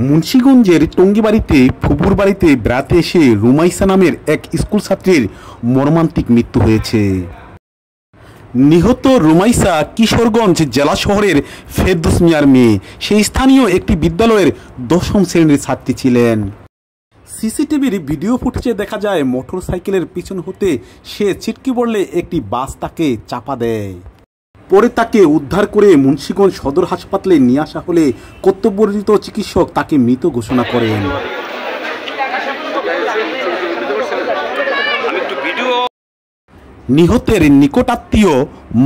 মুন্সিগঞ্জের টঙ্গিবাড়িতে ফুপুর বাড়িতে বেড়াতে এসে রুমাইসা নামের এক স্কুল ছাত্রীর মর্মান্তিক মৃত্যু হয়েছে। নিহত রুমাইসা কিশোরগঞ্জ জেলা শহরের ফেরদৌস মিয়ার মেয়ে। সেই স্থানীয় একটি বিদ্যালয়ের 10ম শ্রেণীর ছাত্রী ছিলেন। সিসিটিভির ভিডিও ফুটেজে দেখা যায় মোটরসাইকেলের পিছন হতে সে ছিটকে পড়লে একটি বাস তাকে চাপা দেয়। পরে তাকে উদ্ধার করে মুন্সিগঞ্জ সদর হাসপাতালে নিয়ে আসা হলে কর্তব্যরত চিকিৎসক তাকে মৃত ঘোষণা করেন। নিহতের নিকটাত্মীয়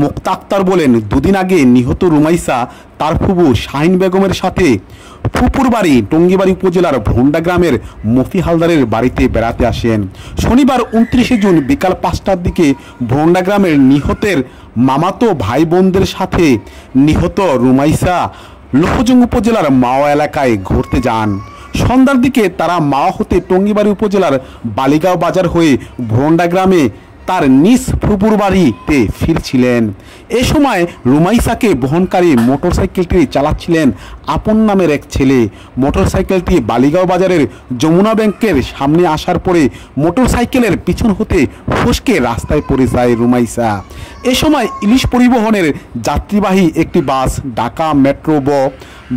মুক্তা আক্তার বলেন, দুদিন আগে নিহত রুমাইসা তার ফুফু শাহিন বেগমের সাথে ফুপুর বাড়ি টঙ্গিবাড়ি উপজেলার ভোন্ডা গ্রামের মফি হালদারের বাড়িতে বেড়াতে আসেন। শনিবার 29 জুন বিকাল 5টার দিকে ভোন্ডা গ্রামের নিহতের মামাতো ভাই বোনদের সাথে নিহত রুমাইসা লোহজং উপজেলার মাওয়া এলাকায় ঘুরতে যান। সন্ধ্যার দিকে তারা মাওয়া হতে টঙ্গিবাড়ি উপজেলার বালিগাঁও বাজার হয়ে ভোন্ডা গ্রামে তার নিজ ফুপুর বাড়িতে ফিরছিলেন। এ সময় রুমাইসাকে বহনকারী মোটরসাইকেলটি চালাচ্ছিলেন আপন নামের এক ছেলে। মোটরসাইকেলটি বালিগাঁও বাজারের যমুনা ব্যাংকের সামনে আসার পরে মোটরসাইকেলের পিছন হতে ফসকে রাস্তায় পড়ে যায় রুমাইসা। এ সময় ইলিশ পরিবহনের যাত্রীবাহী একটি বাস ঢাকা মেট্রো ব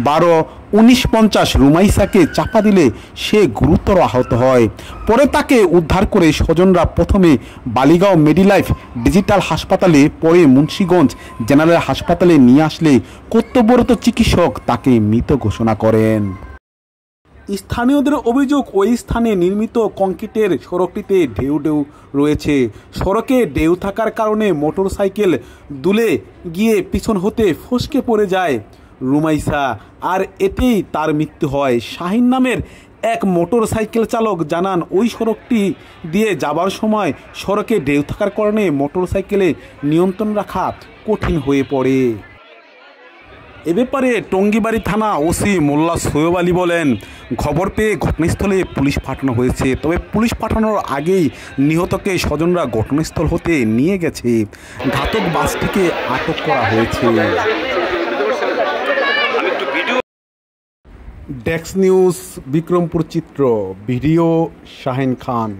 12-1950 রুমাইসাকে চাপা দিলে সে গুরুতর আহত হয়। পরে তাকে উদ্ধার করে স্বজনরা প্রথমে বালিগাঁও মেডিলাইফ ডিজিটাল হাসপাতালে, পরে মুন্সিগঞ্জ জেনারেল হাসপাতালে নিয়ে আসলে কর্তব্যরত চিকিৎসক তাকে মৃত ঘোষণা করেন। স্থানীয়দের অভিযোগ, ওই স্থানে নির্মিত কংক্রিটের সড়কটিতে ঢেউ রয়েছে। সড়কে ঢেউ থাকার কারণে মোটরসাইকেল দুলে গিয়ে পিছন হতে ফসকে পড়ে যায় রুমাইসা, আর এতেই তার মৃত্যু হয়। শাহিন নামের এক মোটরসাইকেল চালক জানান, ওই সড়কটি দিয়ে যাবার সময় সড়কে ঢেউ থাকার কারণে মোটরসাইকেলে নিয়ন্ত্রণ রাখা কঠিন হয়ে পড়ে। এ ব্যাপারে টঙ্গিবাড়ি থানা ওসি মোল্লা সোয়েব আলী বলেন, খবর পেয়ে ঘটনাস্থলে পুলিশ পাঠানো হয়েছে। তবে পুলিশ পাঠানোর আগেই নিহতকে স্বজনরা ঘটনাস্থল হতে নিয়ে গেছে। ঘাতক বাসটিকে আটক করা হয়েছে। ডেস্ক নিউজ বিক্রমপুর চিত্র, ভিডিও শাহিন খান।